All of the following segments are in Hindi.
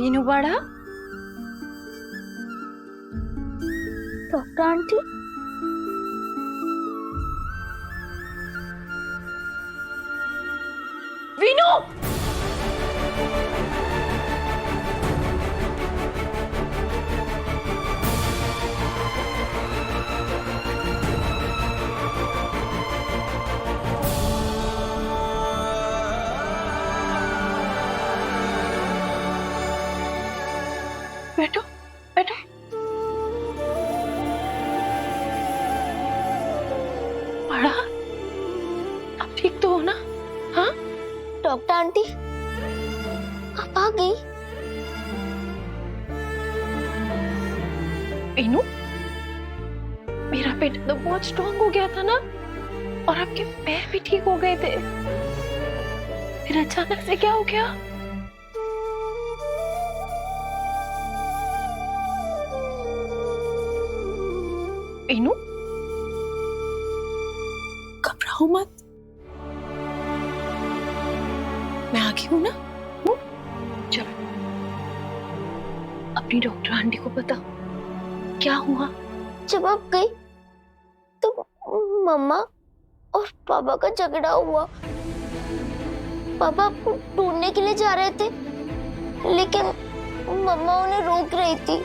वीनू बड़ा। डॉक्टर आंटी, वीनू, बैठो बैठो। बड़ा, अब ठीक तो हो ना? हाँ डॉक्टर आंटी, आप आ गई? वीनू, मेरा पेट तो बहुत स्ट्रांग हो गया था ना, और आपके पैर भी ठीक हो गए थे, फिर अचानक से क्या हो गया? वीनू, घबराओ मत, मैं आ गई हूं ना। चलो अपनी डॉक्टर आंटी को बताओ क्या हुआ। जब आप गई तो मम्मा और पापा का झगड़ा हुआ। पापा आपको ढूंढने के लिए जा रहे थे, लेकिन मम्मा उन्हें रोक रही थी।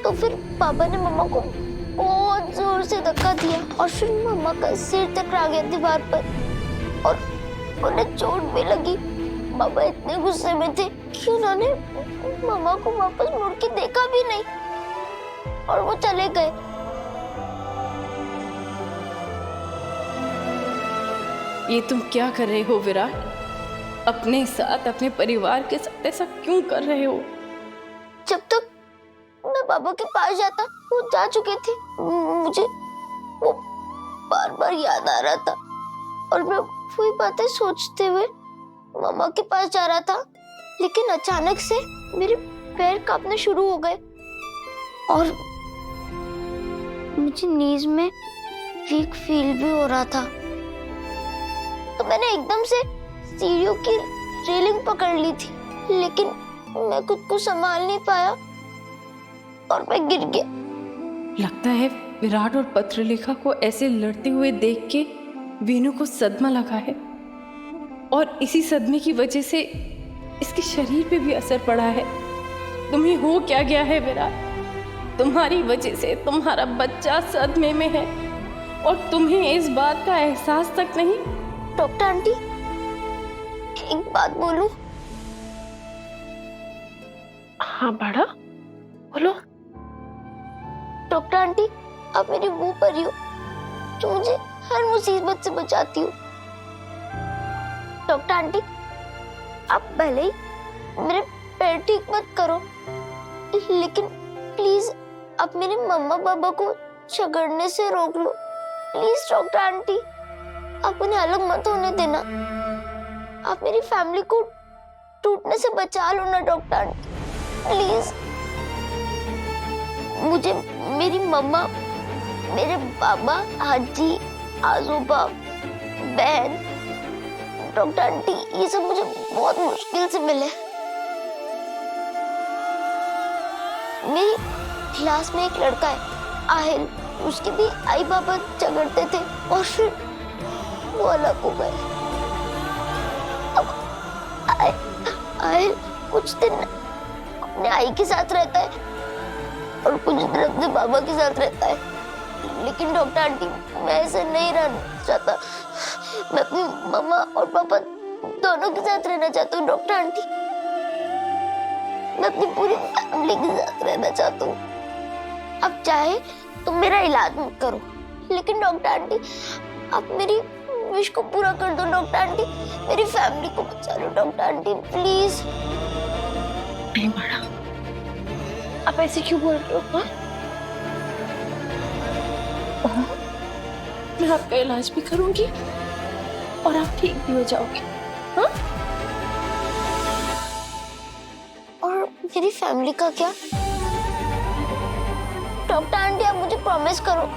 तो फिर पापा ने मम्मा को बहुत जोर से धक्का दिया और फिर मम्मा का सिर टकरा गया दीवार पर और उन्हें चोट भी लगी। पापा इतने गुस्से में थे कि उन्होंने मम्मा को वापस मुड़ के देखा भी नहीं और वो चले गए। ये तुम क्या कर रहे हो विराट? अपने साथ, अपने परिवार के साथ ऐसा क्यों कर रहे हो? जब तक मैं पापा के पास जाता वो जा चुके थे। मुझे वो बार बार याद आ रहा था और मैं वही बातें सोचते हुए मम्मा के पास जा रहा था, लेकिन अचानक से मेरे पैर कांपने शुरू हो गए और मुझे नीज में वीक फील भी हो रहा था। तो मैंने एकदम से सीढ़ियों की रेलिंग पकड़ ली थी, लेकिन मैं खुद को संभाल नहीं पाया और मैं गिर गया। लगता है विराट और पत्रलेखा को ऐसे लड़ते हुए देख के वीनू को सदमा लगा है, और इसी सदमे की वजह से इसके शरीर पे भी असर पड़ा है। तुम्हें हो क्या गया है विराट? तुम्हारी वजह से तुम्हारा बच्चा सदमे में है और तुम्हें इस बात का एहसास तक नहीं। डॉक्टर आंटी, एक बात बोलूं? हाँ बड़ा, बोलो। डॉक्टर आंटी, आप मेरी वो परी हो जो मुझे हर मुसीबत से बचाती हो। डॉक्टर आंटी, आप भले ही मेरे पैर ठीक मत करो, लेकिन प्लीज आप मेरे मम्मा पापा को झगड़ने से रोक लो। प्लीज डॉक्टर आंटी, आप उन्हें अलग मत होने देना। आप मेरी फैमिली को टूटने से बचा लो ना डॉक्टर आंटी, प्लीज। मुझे मेरी मम्मा, मेरे पापा, आजी, आजोबा, बहन, डॉक्टर आंटी, ये सब मुझे बहुत मुश्किल से मिले। मेरी क्लास में एक लड़का है आहिल, उसके भी आई पापा झगड़ते थे और फिर वो अलग हो गए। अब आहिल कुछ दिन अपने आई के साथ रहता है और कुछ दिन अपने पापा के साथ रहता है, लेकिन डॉक्टर आंटी मैं ऐसे नहीं रहना चाहता। मैं अपनी मम्मा और पापा दोनों के साथ रहना चाहता हूँ डॉक्टर आंटी। मैं अपनी पूरी फैमिली के साथ रहना चाहता हूँ। अब चाहे तो मेरा इलाज मत करो, लेकिन डॉक्टर आंटी आप मेरी विश को पूरा कर दो डॉक्टर आंटी। मेरी फैमिली को बचा लो डॉक्टर आंटी, प्लीज। नहीं बड़ा, आप ऐसे क्यों बोल रहे हो? हाँ? मैं आपका इलाज भी करूंगी और आप ठीक भी हो जाओगे। हाँ? और मेरी फैमिली का क्या? डॉक्टर आंटी आप मुझे प्रॉमिस करो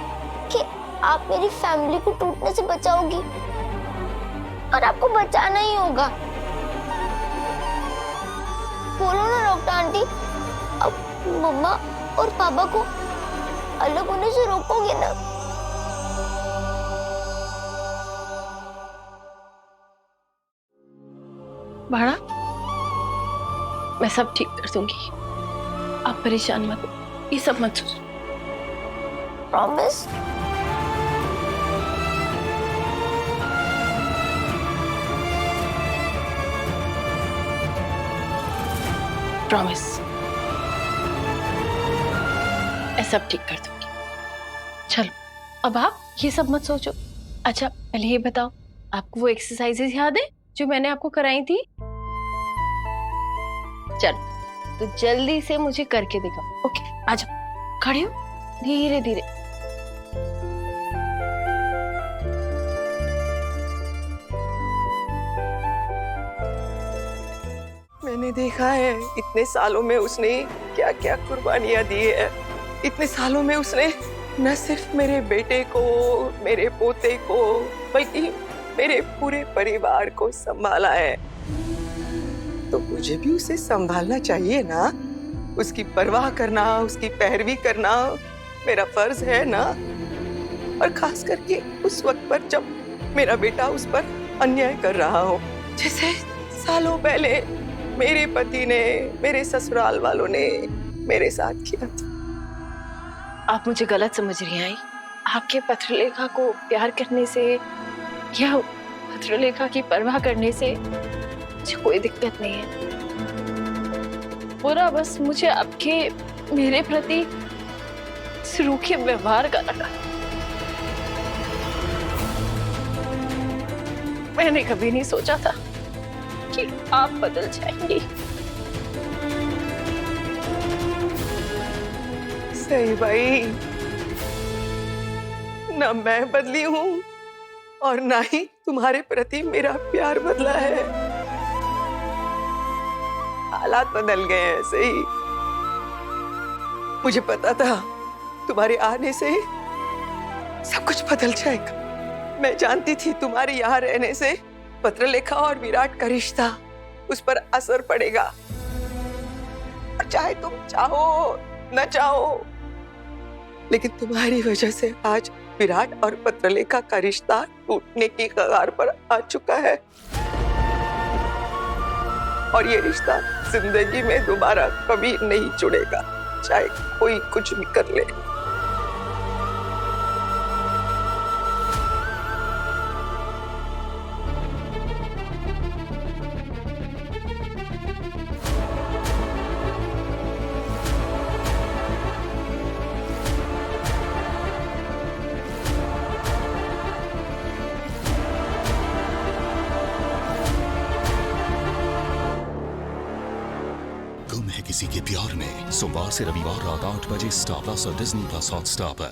कि आप मेरी फैमिली को टूटने से बचाओगी और आपको बचाना ही होगा। बोलो ना डॉक्टर आंटी, अब मम्मा और पापा को अलग होने से रोकोगे ना? भाड़ा, मैं सब ठीक कर दूंगी, आप परेशान मत हो, ये सब मत सोचो। प्रॉमिस? प्रॉमिस, मैं सब ठीक कर दूंगी। चलो अब आप ये सब मत सोचो। अच्छा पहले ये बताओ, आपको वो एक्सरसाइजेज याद है जो मैंने आपको कराई थी? चलो तो जल्दी से मुझे करके दिखाओ। ओके आ जाओ, खड़े हो, धीरे धीरे। मैंने देखा है इतने सालों में उसने क्या क्या कुर्बानियां दी है। इतने सालों में उसने न सिर्फ मेरे बेटे को, मेरे पोते को, बल्कि मेरे पूरे परिवार को संभाला है। तो मुझे भी उसे संभालना चाहिए ना, उसकी परवाह करना, उसकी पैरवी करना मेरा फर्ज है ना। और खास करके उस वक्त पर जब मेरा बेटा उस पर अन्याय कर रहा हो, जैसे सालों पहले मेरे पति ने, मेरे ससुराल वालों ने मेरे साथ किया था। आप मुझे गलत समझ रही हैं। आपके पत्रलेखा को प्यार करने से या पत्रलेखा की परवाह करने से मुझे कोई दिक्कत नहीं है। पूरा बस मुझे आपके मेरे प्रति रूखे व्यवहार का लगा। मैंने कभी नहीं सोचा था कि आप बदल जाएंगी। सही भाई, न मैं बदली हूँ और ना ही तुम्हारे प्रति मेरा प्यार बदला है। हालात बदल गए हैं ऐसे ही। मुझे पता था तुम्हारे आने से सब कुछ बदल जाएगा। मैं जानती थी तुम्हारे यहाँ रहने से पत्रलेखा और विराट का रिश्ता, उस पर असर पड़ेगा। और चाहे तुम चाहो न चाहो, लेकिन तुम्हारी वजह से आज विराट और पत्रलेखा का रिश्ता टूटने की कगार पर आ चुका है। और ये रिश्ता जिंदगी में दोबारा कभी नहीं जुड़ेगा, चाहे कोई कुछ भी कर ले। गुम है किसी के प्यार में, सोमवार से रविवार रात 8 बजे स्टार प्लस और डिज्नी प्लस हॉटस्टार पर।